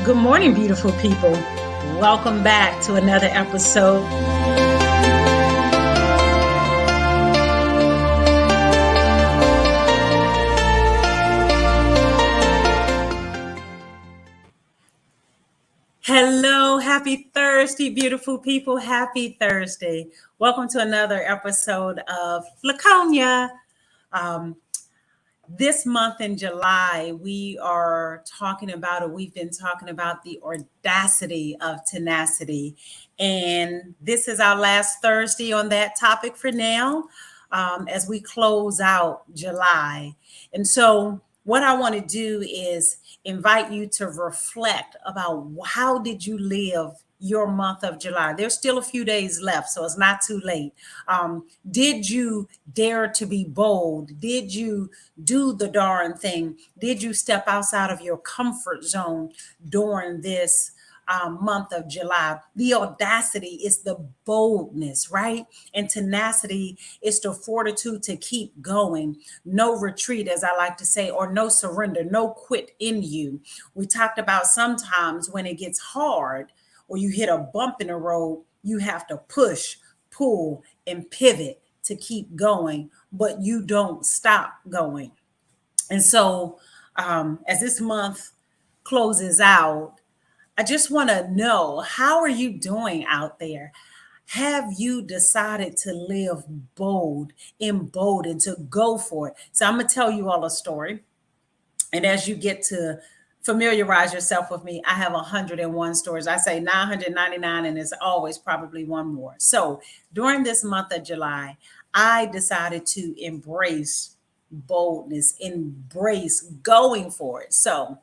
Good morning, beautiful people. Welcome back to another episode. Hello, happy Thursday, beautiful people. Happy Thursday. Welcome to another episode of Laconya. This month in July, we are talking about, or we've been talking about the audacity of tenacity. And this is our last Thursday on that topic for now, as we close out July. And so what I want to do is invite you to reflect about how did you live your month of July. There's still a few days left, so it's not too late. Did you dare to be bold? Did you do the darn thing? Did you step outside of your comfort zone during this month of July? The audacity is the boldness, right? And tenacity is the fortitude to keep going. No retreat, as I like to say, or no surrender, no quit in you. We talked about sometimes when it gets hard or you hit a bump in the road, you have to push, pull, and pivot to keep going, but you don't stop going. And so as this month closes out, I just want to know, how are you doing out there? Have you decided to live bold, emboldened, to go for it? So I'm going to tell you all a story. And as you get to familiarize yourself with me, I have 101 stories. I say 999, and there's always probably one more. So during this month of July, I decided to embrace boldness, embrace going for it. So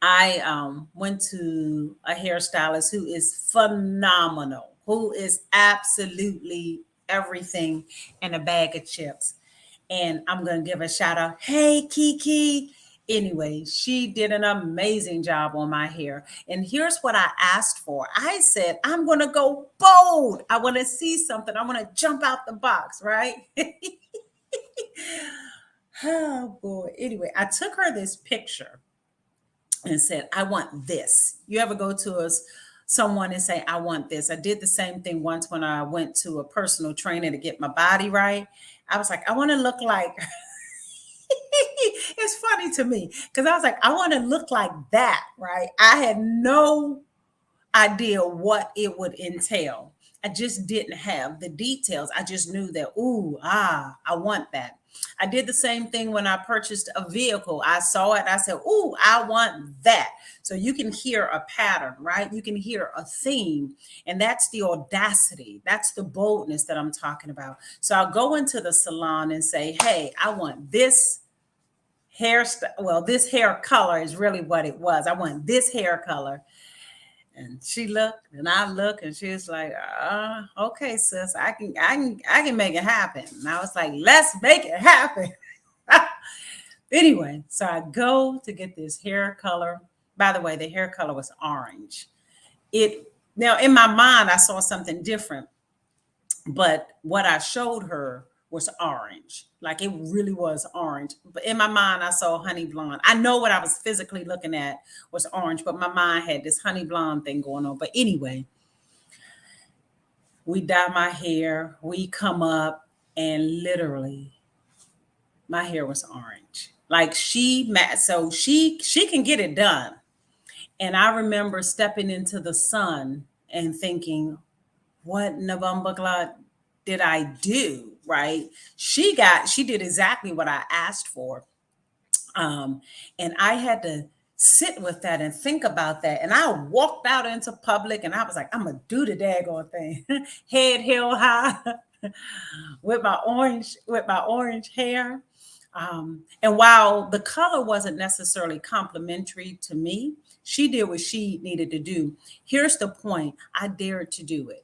I went to a hairstylist who is phenomenal, who is absolutely everything in a bag of chips. And I'm going to give a shout out. Hey, Kiki. Anyway, she did an amazing job on my hair. And here's what I asked for. I said, I'm going to go bold. I want to see something. I want to jump out the box, right? Oh, boy. Anyway, I took her this picture and said, I want this. You ever go to someone and say, I want this? I did the same thing once when I went to a personal trainer to get my body right. I was like, I want to look like, it's funny to me because I was like, I want to look like that, right? I had no idea what it would entail. I just didn't have the details. I just knew that, I want that. I did the same thing when I purchased a vehicle. I saw it. I said, I want that. So you can hear a pattern, right? You can hear a theme. And that's the audacity. That's the boldness that I'm talking about. So I'll go into the salon and say, hey, I want this hairstyle. Well, this hair color is really what it was. I want this hair color. And she looked and I looked and she was like, okay, sis, I can make it happen. And I was like, let's make it happen. Anyway, so I go to get this hair color. By the way, the hair color was orange. Now in my mind, I saw something different, but what I showed her was orange. Like it really was orange. But in my mind, I saw honey blonde. I know what I was physically looking at was orange, but my mind had this honey blonde thing going on. But anyway, we dye my hair, we come up, and literally my hair was orange. Like she can get it done. And I remember stepping into the sun and thinking, what Navambagla did I do? Right? She did exactly what I asked for. And I had to sit with that and think about that. And I walked out into public and I was like, I'm gonna do the daggone thing. Head held high with my orange hair. And while the color wasn't necessarily complimentary to me, she did what she needed to do. Here's the point. I dared to do it.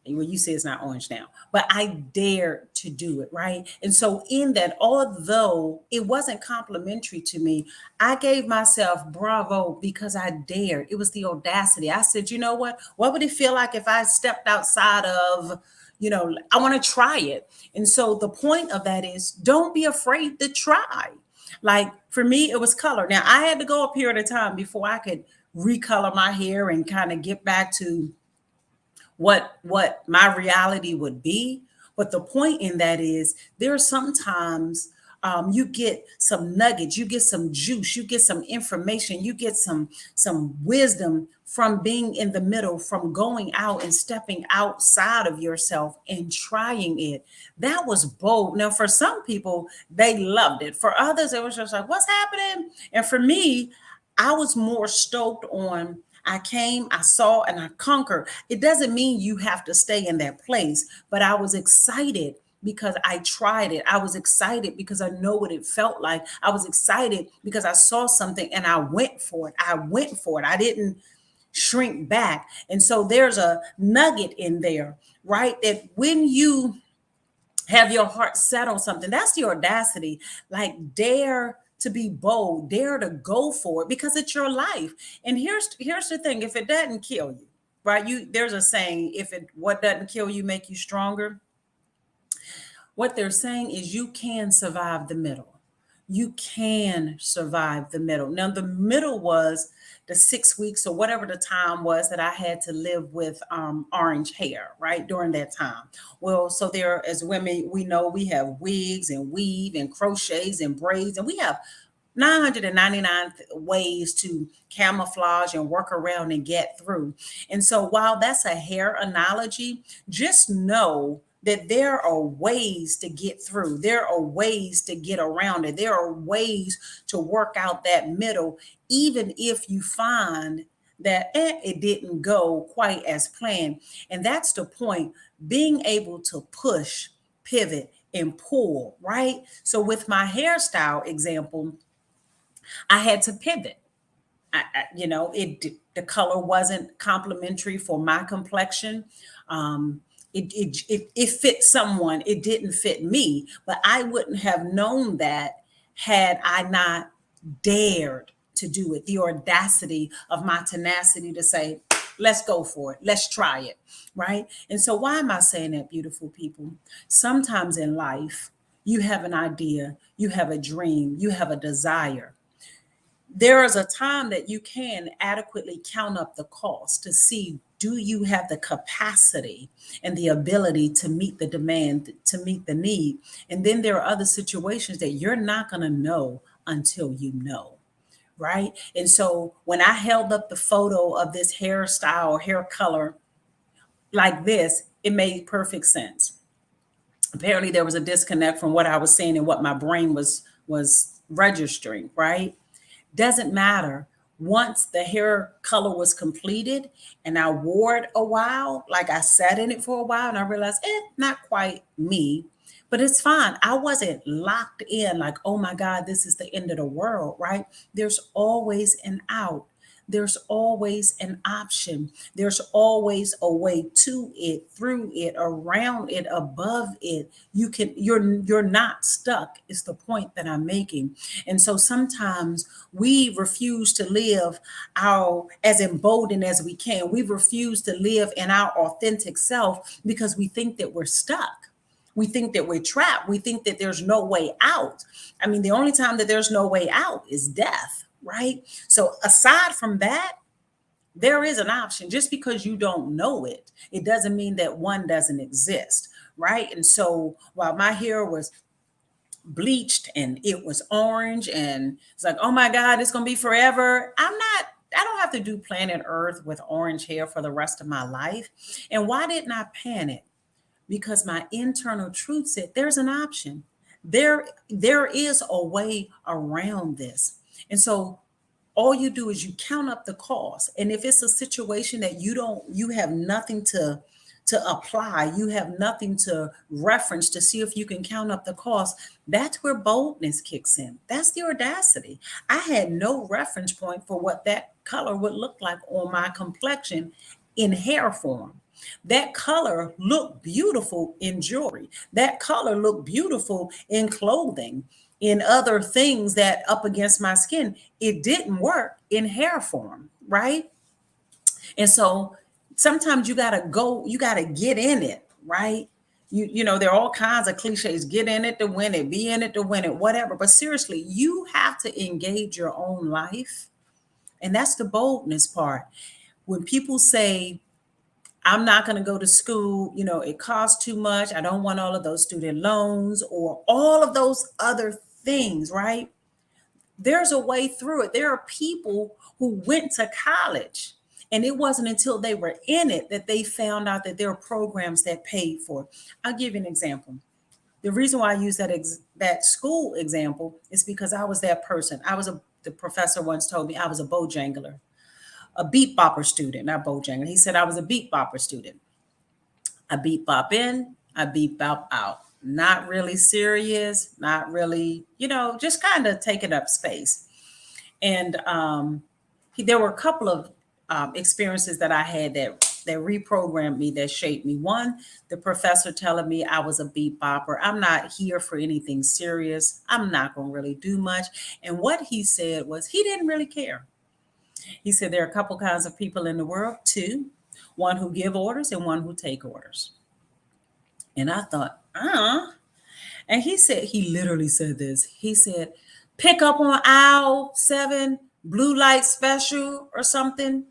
Well, you say it's not orange now, but I dared to do it, right? And so in that, although it wasn't complimentary to me, I gave myself bravo because I dared. It was the audacity. I said, you know what? What would it feel like if I stepped outside of, I want to try it. And so the point of that is don't be afraid to try. Like for me, it was color. Now I had to go a period of time before I could recolor my hair and kind of get back to what my reality would be. But the point in that is there are sometimes you get some nuggets, you get some juice, you get some information, you get some wisdom from being in the middle, from going out and stepping outside of yourself and trying it. That was bold. Now, for some people, they loved it. For others, it was just like, what's happening? And for me, I was more stoked on I came, I saw, and I conquered. It doesn't mean you have to stay in that place, but I was excited because I tried it. I was excited because I know what it felt like. I was excited because I saw something and I went for it. I went for it. I didn't shrink back. And so there's a nugget in there, right? That when you have your heart set on something, that's the audacity. Like dare to be bold, dare to go for it because it's your life. And here's the thing: if it doesn't kill you, right? There's a saying: if it what doesn't kill you make you stronger. What they're saying is you can survive the middle. You can survive the middle. Now, the middle was the 6 weeks or whatever the time was that I had to live with orange hair, right? During that time. Well, so there, as women, we know we have wigs and weave and crochets and braids, and we have 999 ways to camouflage and work around and get through. And so while that's a hair analogy, just know that there are ways to get through. There are ways to get around it. There are ways to work out that middle, even if you find that it didn't go quite as planned. And that's the point, being able to push, pivot, and pull, right? So with my hairstyle example, I had to pivot. The color wasn't complimentary for my complexion. It fit someone. It didn't fit me, but I wouldn't have known that had I not dared to do it. The audacity of my tenacity to say, let's go for it. Let's try it. Right. And so why am I saying that, beautiful people? Sometimes in life, you have an idea, you have a dream, you have a desire. There is a time that you can adequately count up the cost to see, do you have the capacity and the ability to meet the demand, to meet the need? And then there are other situations that you're not going to know until you know. Right. And so when I held up the photo of this hairstyle or hair color like this, it made perfect sense. Apparently there was a disconnect from what I was saying and what my brain was registering, right? Doesn't matter. Once the hair color was completed and I wore it a while, like I sat in it for a while and I realized, not quite me, but it's fine. I wasn't locked in like, oh my God, this is the end of the world, right? There's always an out. There's always an option. There's always a way to it, through it, around it, above it. You're not stuck, is the point that I'm making. And so sometimes we refuse to live our as emboldened as we can. We refuse to live in our authentic self because we think that we're stuck. We think that we're trapped. We think that there's no way out. I mean, the only time that there's no way out is death, right? So aside from that, there is an option. Just because you don't know it, it doesn't mean that one doesn't exist, right? And so while my hair was bleached and it was orange and it's like, oh my God, it's going to be forever. I don't have to do planet Earth with orange hair for the rest of my life. And why didn't I panic? Because my internal truth said there's an option. There is a way around this. And so all you do is you count up the cost. And if it's a situation that you have nothing to apply, you have nothing to reference to see if you can count up the cost, that's where boldness kicks in. That's the audacity. I had no reference point for what that color would look like on my complexion in hair form. That color looked beautiful in jewelry. That color looked beautiful in clothing, in other things that up against my skin. It didn't work in hair form, right? And so sometimes you got to get in it, right? There are all kinds of cliches. Get in it to win it, be in it to win it, whatever. But seriously, you have to engage your own life. And that's the boldness part. When people say, I'm not going to go to school, it costs too much. I don't want all of those student loans or all of those other things, right? There's a way through it. There are people who went to college, and it wasn't until they were in it that they found out that there are programs that paid for it. I'll give you an example. The reason why I use that school example is because I was that person. The professor once told me I was a Bojangler, a beat bopper student, not Bojangler. He said I was a beat bopper student. I beat bop in, I beat bop out. Not really serious, not really, just kind of taking up space. And there were a couple of experiences that I had that reprogrammed me, that shaped me. One, the professor telling me I was a beat bopper. I'm not here for anything serious. I'm not going to really do much. And what he said was he didn't really care. He said there are a couple kinds of people in the world, two, one who give orders and one who take orders. And I thought, And he literally said this. He said, pick up on aisle 7, blue light special or something.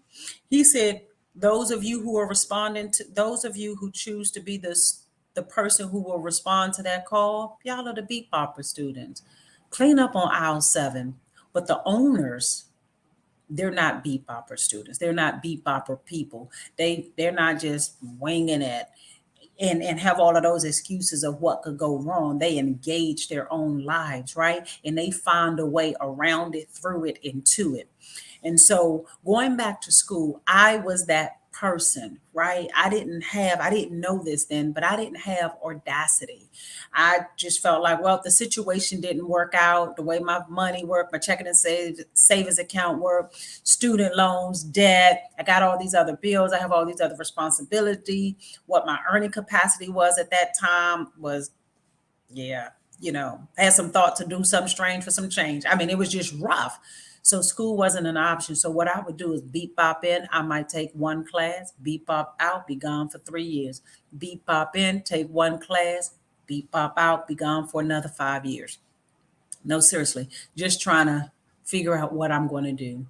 He said, those of you who choose to be the person who will respond to that call, y'all are the beat bopper students. Clean up on aisle 7. But the owners, they're not beat bopper students. They're not beat bopper people. They're not just winging it and have all of those excuses of what could go wrong. They engage their own lives, right? And they find a way around it, through it, into it. And so going back to school, I was that person, right? I didn't know this then, but I didn't have audacity. I just felt like, well, if the situation didn't work out the way my money worked, my checking and savings account worked, student loans, debt, I got all these other bills, I have all these other responsibility. What my earning capacity was at that time was, I had some thought to do something strange for some change. I mean, it was just rough. So school wasn't an option. So what I would do is beep bop in. I might take one class, beep bop out, be gone for 3 years. Beep bop in, take one class, beep bop out, be gone for another 5 years. No, seriously, just trying to figure out what I'm going to do.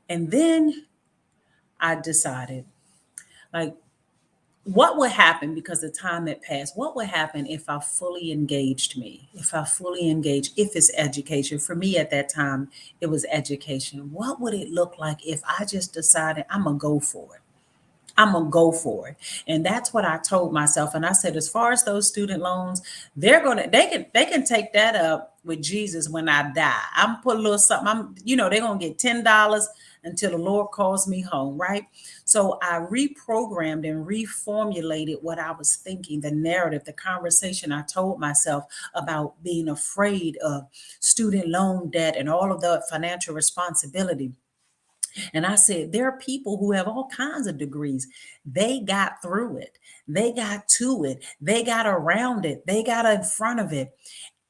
And then I decided, like, what would happen, because the time had passed, what would happen if I fully engaged if it's education? For me at that time, it was education. What would it look like if I just decided I'm going to go for it? I'm going to go for it. And that's what I told myself. And I said, as far as those student loans, they can take that up with Jesus when I die. I'm put a little something. They're going to get $10 until the Lord calls me home, right? So I reprogrammed and reformulated what I was thinking, the narrative, the conversation I told myself about being afraid of student loan debt and all of the financial responsibility. And I said, there are people who have all kinds of degrees. They got through it. They got to it. They got around it. They got in front of it.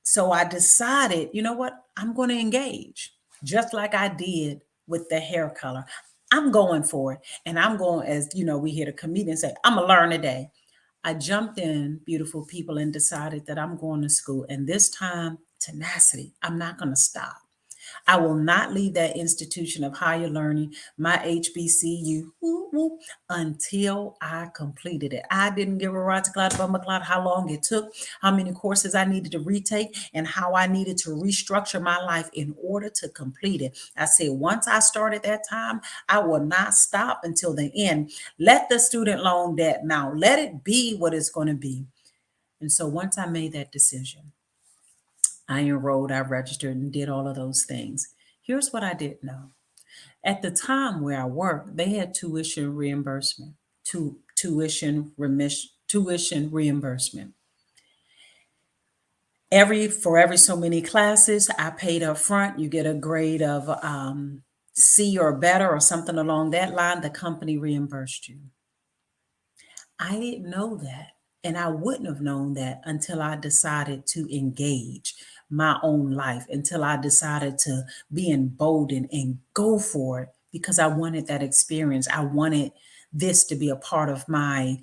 So I decided, you know what? I'm going to engage just like I did with the hair color. I'm going for it. And I'm going, as we hear the comedian say, I'm going to learn today. I jumped in, beautiful people, and decided that I'm going to school. And this time, tenacity. I'm not going to stop. I will not leave that institution of higher learning, my HBCU, until I completed it. I didn't give a right to cloud, bummer cloud, how long it took, how many courses I needed to retake, and how I needed to restructure my life in order to complete it. I said, once I started that time, I will not stop until the end. Let the student loan debt now, let it be what it's going to be. And so once I made that decision, I enrolled, I registered, and did all of those things. Here's what I didn't know. At the time where I worked, they had tuition reimbursement, tuition reimbursement. For every so many classes, I paid up front. You get a grade of C or better or something along that line. The company reimbursed you. I didn't know that. And I wouldn't have known that until I decided to engage my own life, until I decided to be emboldened and go for it, because I wanted that experience. I wanted this to be a part of my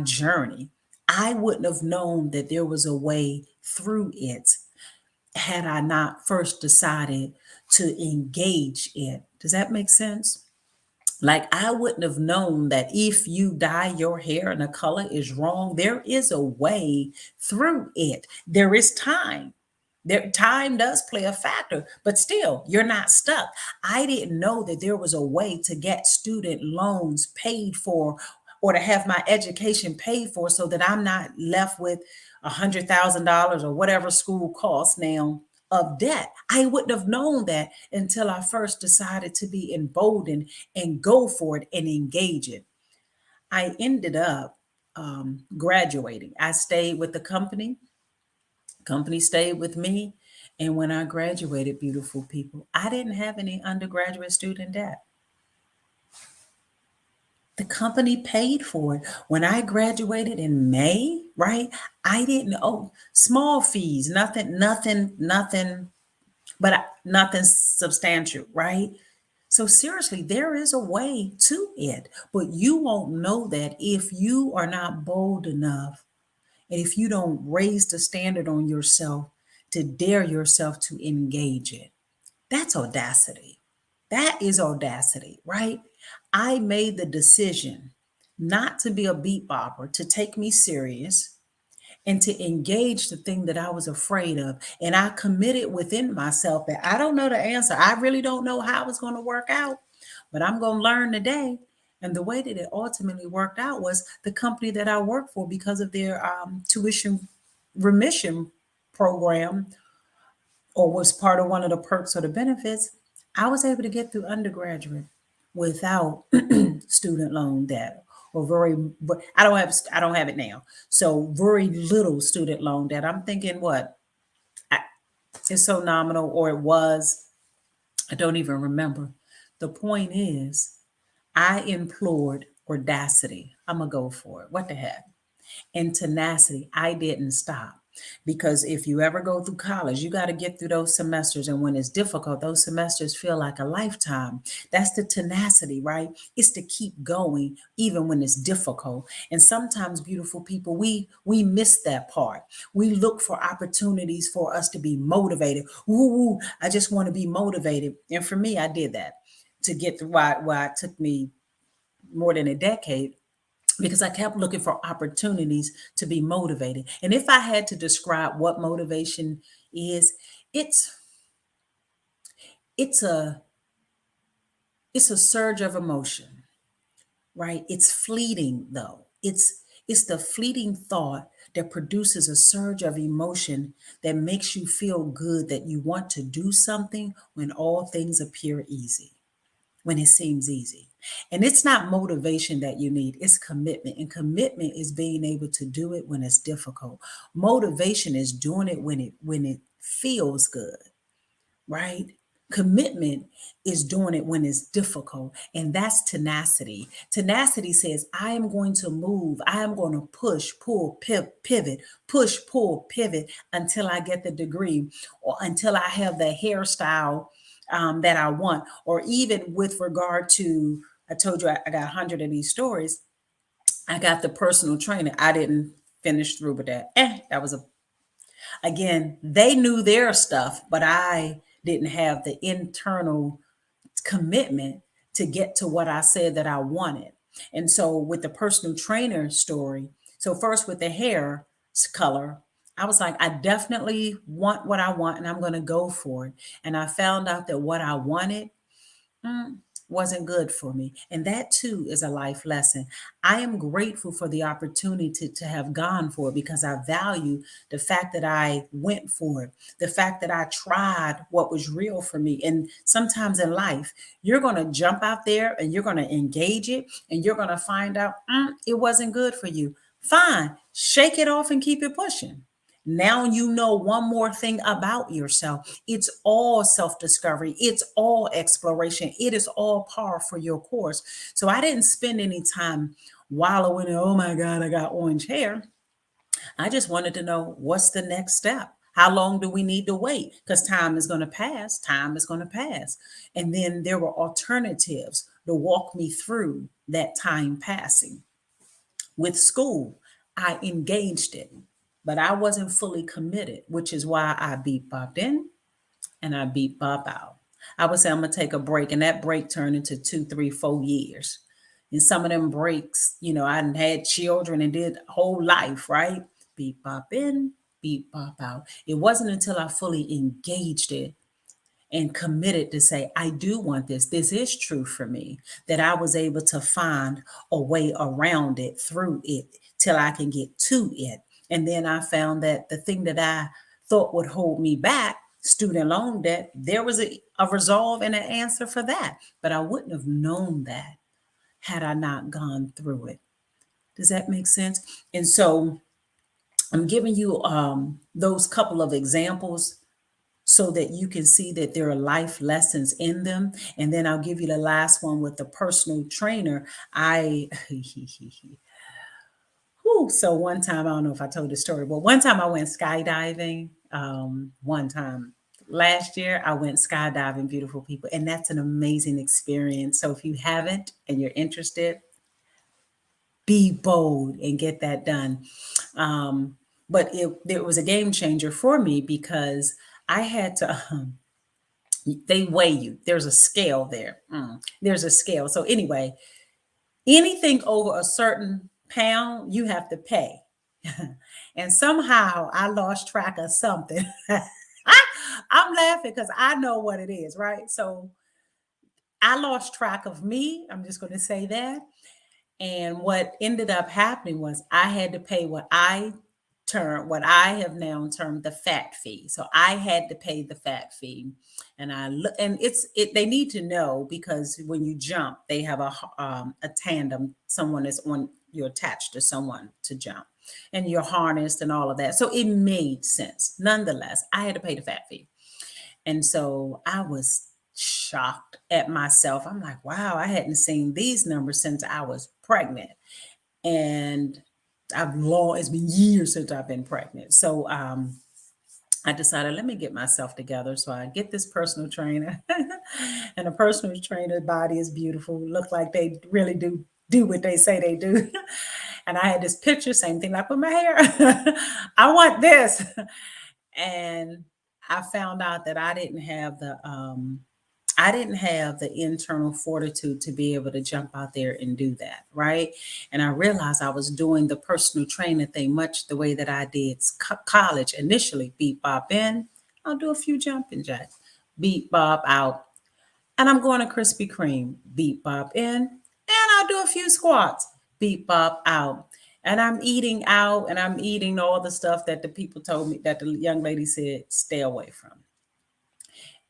journey. I wouldn't have known that there was a way through it had I not first decided to engage it. Does that make sense? Like, I wouldn't have known that if you dye your hair and the color is wrong, there is a way through it. There is time. There, time does play a factor, but still, you're not stuck. I didn't know that there was a way to get student loans paid for or to have my education paid for so that I'm not left with $100,000 or whatever school costs now of debt. I wouldn't have known that until I first decided to be emboldened and go for it and engage it. I ended up graduating. I stayed with the company stayed with me. And when I graduated, beautiful people, I didn't have any undergraduate student debt. The company paid for it. When I graduated in May, right? I didn't owe small fees, nothing, but nothing substantial, right? So seriously, there is a way to it, but you won't know that if you are not bold enough and if you don't raise the standard on yourself to dare yourself to engage it. That's audacity. That is audacity, right? I made the decision not to be a beat bopper, to take me serious, and to engage the thing that I was afraid of. And I committed within myself that I don't know the answer. I really don't know how it's going to work out, but I'm going to learn today. And the way that it ultimately worked out was the company that I work for, because of their tuition remission program, or was part of one of the perks or the benefits, I was able to get through undergraduate without student loan debt, or very, but I don't have it now. So very little student loan debt. I'm thinking what, I, it's so nominal, or it was, I don't even remember. The point is, I implored audacity. I'm gonna go for it. What the heck? And tenacity. I didn't stop. Because if you ever go through college, you got to get through those semesters. And when it's difficult, those semesters feel like a lifetime. That's the tenacity, right? It's to keep going even when it's difficult. And sometimes, beautiful people, we miss that part. We look for opportunities for us to be motivated. Ooh, I just want to be motivated. And for me, I did that to get through why it took me more than a decade, because I kept looking for opportunities to be motivated. And if I had to describe what motivation is, it's it's a it's a surge of emotion, right? It's fleeting though. It's the fleeting thought that produces a surge of emotion that makes you feel good that you want to do something when all things appear easy, when it seems easy. And it's not motivation that you need, it's commitment. And commitment is being able to do it when it's difficult. Motivation is doing it when it feels good, right? Commitment is doing it when it's difficult. And that's tenacity. Tenacity says, I am going to move. I am going to push, pull, pivot, push, pull, pivot until I get the degree, or until I have the hairstyle that I want. Or even with regard to, I told you I got 100 of these stories. I got the personal trainer. I didn't finish through with that. That was a, again, they knew their stuff, but I didn't have the internal commitment to get to what I said that I wanted. And so with the personal trainer story, so first with the hair color, I was like, I definitely want what I want and I'm going to go for it. And I found out that what I wanted mm, wasn't good for me. And that too is a life lesson. I am grateful for the opportunity to have gone for it, because I value the fact that I went for it, the fact that I tried what was real for me. And sometimes in life, you're going to jump out there and you're going to engage it and you're going to find out it wasn't good for you. Fine, shake it off and keep it pushing. Now you know one more thing about yourself. It's all self discovery, it's all exploration, it is all par for your course. So I didn't spend any time wallowing in, oh my God, I got orange hair. I just wanted to know, what's the next step? How long do we need to wait? Because time is going to pass. Time is going to pass. And then there were alternatives to walk me through that time passing. With school, I engaged it, but I wasn't fully committed, which is why I beat bopped in and I beat bop out. I would say I'm gonna take a break, and that break turned into 2, 3, 4 years. And some of them breaks, I had children and did whole life, right? Beat bop in, beat bop out. It wasn't until I fully engaged it and committed to say, I do want this. This is true for me, that I was able to find a way around it, through it, till I can get to it. And then I found that the thing that I thought would hold me back, student loan debt, there was a resolve and an answer for that. But I wouldn't have known that had I not gone through it. Does that make sense? And so I'm giving you those couple of examples so that you can see that there are life lessons in them. And then I'll give you the last one with the personal trainer. So one time, I don't know if I told the story, but one time I went skydiving. One time last year, I went skydiving, beautiful people. And that's an amazing experience. So if you haven't and you're interested, be bold and get that done. But it was a game changer for me because I had to they weigh you. There's a scale there. There's a scale. So anyway, anything over a certain pound, you have to pay. And somehow I lost track of something. I'm laughing because I know what it is, right? So I lost track of me. I'm just going to say that. And what ended up happening was I had to pay what I have now termed the fat fee. So I had to pay the fat fee, and they need to know because when you jump, they have a tandem. Someone is on you're attached to someone to jump, and you're harnessed and all of that. So it made sense. Nonetheless, I had to pay the fat fee, and so I was shocked at myself. I'm like, wow, I hadn't seen these numbers since I was pregnant. And it's been years since I've been pregnant. So I decided, let me get myself together. So I get this personal trainer, and a personal trainer body is beautiful. Look like they really do what they say they do. And I had this picture, same thing like with my hair. I want this. And I found out that I didn't have the internal fortitude to be able to jump out there and do that, right? And I realized I was doing the personal training thing much the way that I did college initially. Beat bop in, I'll do a few jumping jacks. Beat bop out, and I'm going to Krispy Kreme. Beat bop in, and I'll do a few squats. Beat bop out. And I'm eating out, and I'm eating all the stuff that the people told me, that the young lady said, stay away from.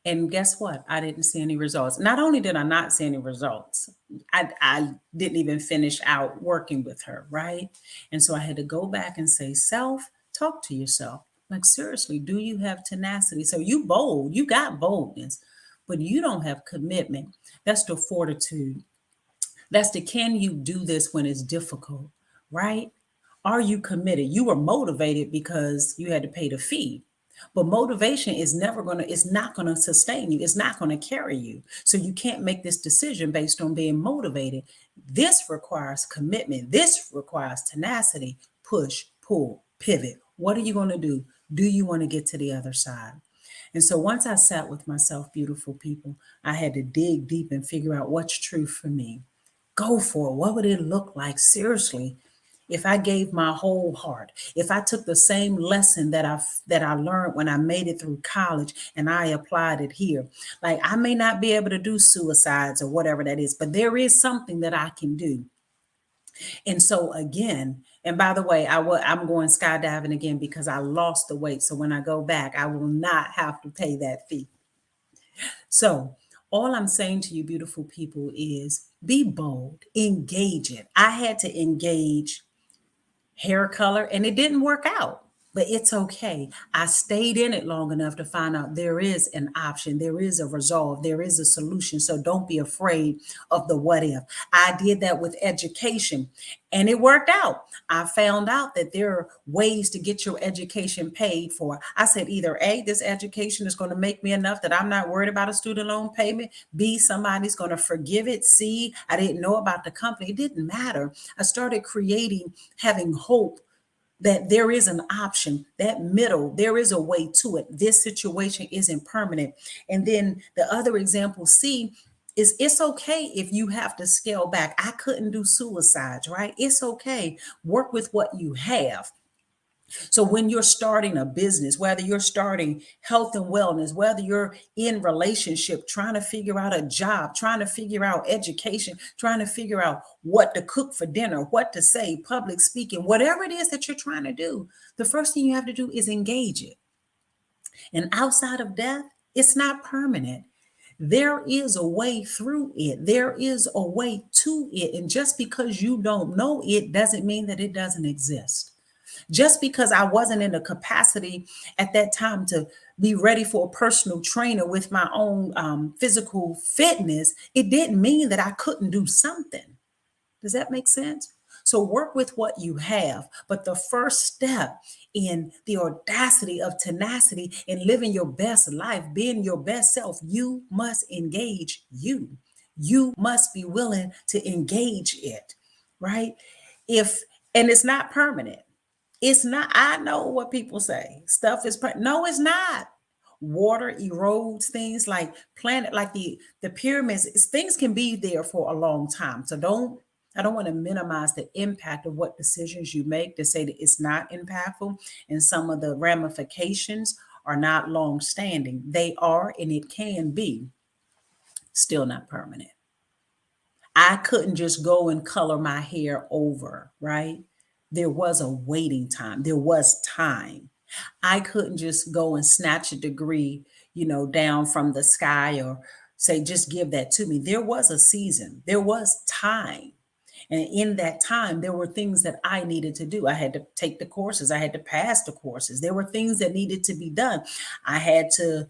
And guess what? I didn't see any results. Not only did I not see any results, I didn't even finish out working with her, right? And so I had to go back and say, self, talk to yourself. Like, seriously, do you have tenacity? So you got boldness, but you don't have commitment. That's the fortitude. That's the can you do this when it's difficult, right? Are you committed? You were motivated because you had to pay the fee. But motivation is it's not gonna sustain you. It's not gonna carry you. So you can't make this decision based on being motivated. This requires commitment. This requires tenacity. Push, pull, pivot. What are you gonna do? Do you want to get to the other side? And so once I sat with myself, beautiful people, I had to dig deep and figure out what's true for me. Go for it. What would it look like? Seriously, if I gave my whole heart, if I took the same lesson that I learned when I made it through college and I applied it here. Like, I may not be able to do suicides or whatever that is, but there is something that I can do. And so again, and by the way, I'm going skydiving again because I lost the weight. So when I go back, I will not have to pay that fee. So all I'm saying to you, beautiful people, is be bold, engage it. I had to engage hair color, and it didn't work out, but it's okay. I stayed in it long enough to find out there is an option, there is a resolve, there is a solution. So don't be afraid of the what if. I did that with education, and it worked out. I found out that there are ways to get your education paid for. I said, either A, this education is going to make me enough that I'm not worried about a student loan payment. B, somebody's going to forgive it. C, I didn't know about the company. It didn't matter. I started creating, having hope that there is an option, that middle, there is a way to it. This situation isn't permanent. And then the other example, C, is it's okay if you have to scale back. I couldn't do suicides, right? It's okay. Work with what you have. So when you're starting a business, whether you're starting health and wellness, whether you're in relationship, trying to figure out a job, trying to figure out education, trying to figure out what to cook for dinner, what to say, public speaking, whatever it is that you're trying to do, the first thing you have to do is engage it. And outside of death, it's not permanent. There is a way through it. There is a way to it. And just because you don't know it doesn't mean that it doesn't exist. Just because I wasn't in the capacity at that time to be ready for a personal trainer with my own physical fitness, it didn't mean that I couldn't do something. Does that make sense? So work with what you have. But the first step in the audacity of tenacity in living your best life, being your best self, you must engage you. You must be willing to engage it, right? If and it's not permanent. It's not, I know what people say. Stuff is, no, it's not. Water erodes things like planet, like the pyramids, things can be there for a long time. So I don't want to minimize the impact of what decisions you make to say that it's not impactful. And some of the ramifications are not long standing. They are, and it can be still not permanent. I couldn't just go and color my hair over, right? There was a waiting time. There was time. I couldn't just go and snatch a degree, down from the sky or say, just give that to me. There was a season, there was time. And in that time, there were things that I needed to do. I had to take the courses, I had to pass the courses. There were things that needed to be done. I had to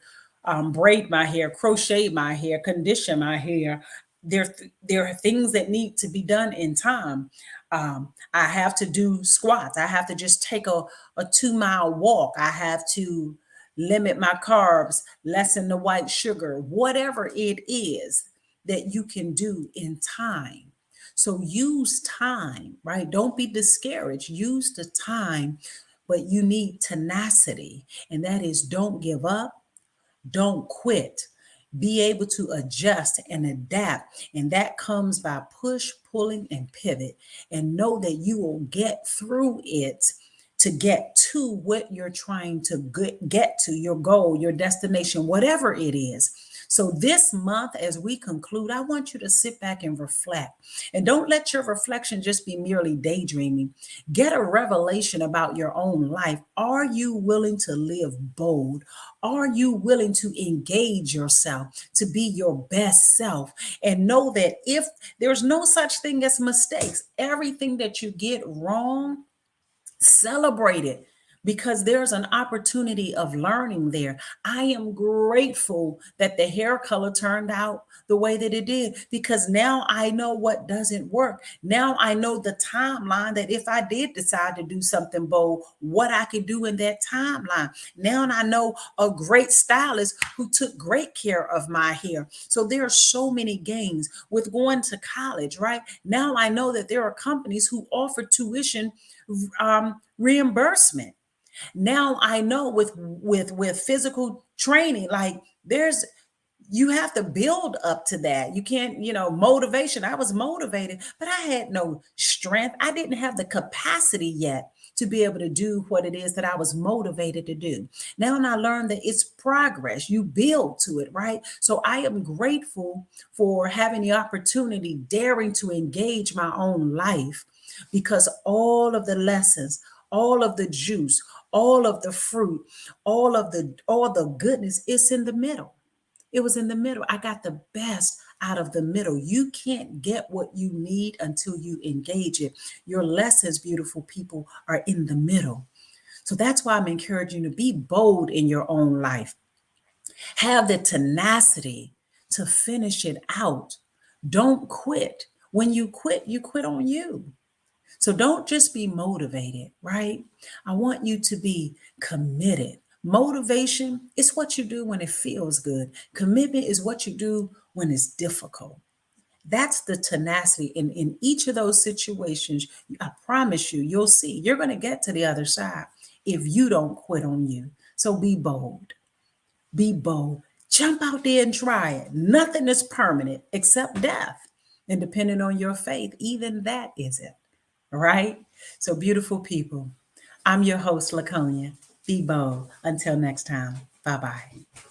braid my hair, crochet my hair, condition my hair. There are things that need to be done in time. I have to do squats. I have to just take a 2 mile walk. I have to limit my carbs, lessen the white sugar, whatever it is that you can do in time. So use time, right? Don't be discouraged. Use the time, but you need tenacity. And that is, don't give up, don't quit. Be able to adjust and adapt. And that comes by push, pulling, and pivot. And know that you will get through it to get to what you're trying to get to, your goal, your destination, whatever it is. So this month, as we conclude, I want you to sit back and reflect. And don't let your reflection just be merely daydreaming. Get a revelation about your own life. Are you willing to live bold? Are you willing to engage yourself to be your best self? And know that if there's no such thing as mistakes, everything that you get wrong, celebrate it, because there's an opportunity of learning there. I am grateful that the hair color turned out the way that it did, because now I know what doesn't work. Now I know the timeline, that if I did decide to do something bold, what I could do in that timeline. Now I know a great stylist who took great care of my hair. So there are so many gains with going to college, right? Now I know that there are companies who offer tuition reimbursement. Now I know with physical training, like there's, you have to build up to that. You can't, motivation. I was motivated, but I had no strength. I didn't have the capacity yet to be able to do what it is that I was motivated to do. Now I learned that it's progress. You build to it, right? So I am grateful for having the opportunity, daring to engage my own life, because all of the lessons, all of the juice, all of the fruit, all the goodness, it's in the middle. It was in the middle. I got the best out of the middle. You can't get what you need until you engage it. Your lessons, beautiful people, are in the middle. So that's why I'm encouraging you to be bold in your own life. Have the tenacity to finish it out. Don't quit. When you quit on you. So don't just be motivated, right? I want you to be committed. Motivation is what you do when it feels good. Commitment is what you do when it's difficult. That's the tenacity. In each of those situations, I promise you, you'll see you're going to get to the other side if you don't quit on you. So be bold. Be bold. Jump out there and try it. Nothing is permanent except death. And depending on your faith, even that isn't. Right? So, beautiful people, I'm your host, Laconya. Be bold. Until next time, bye bye.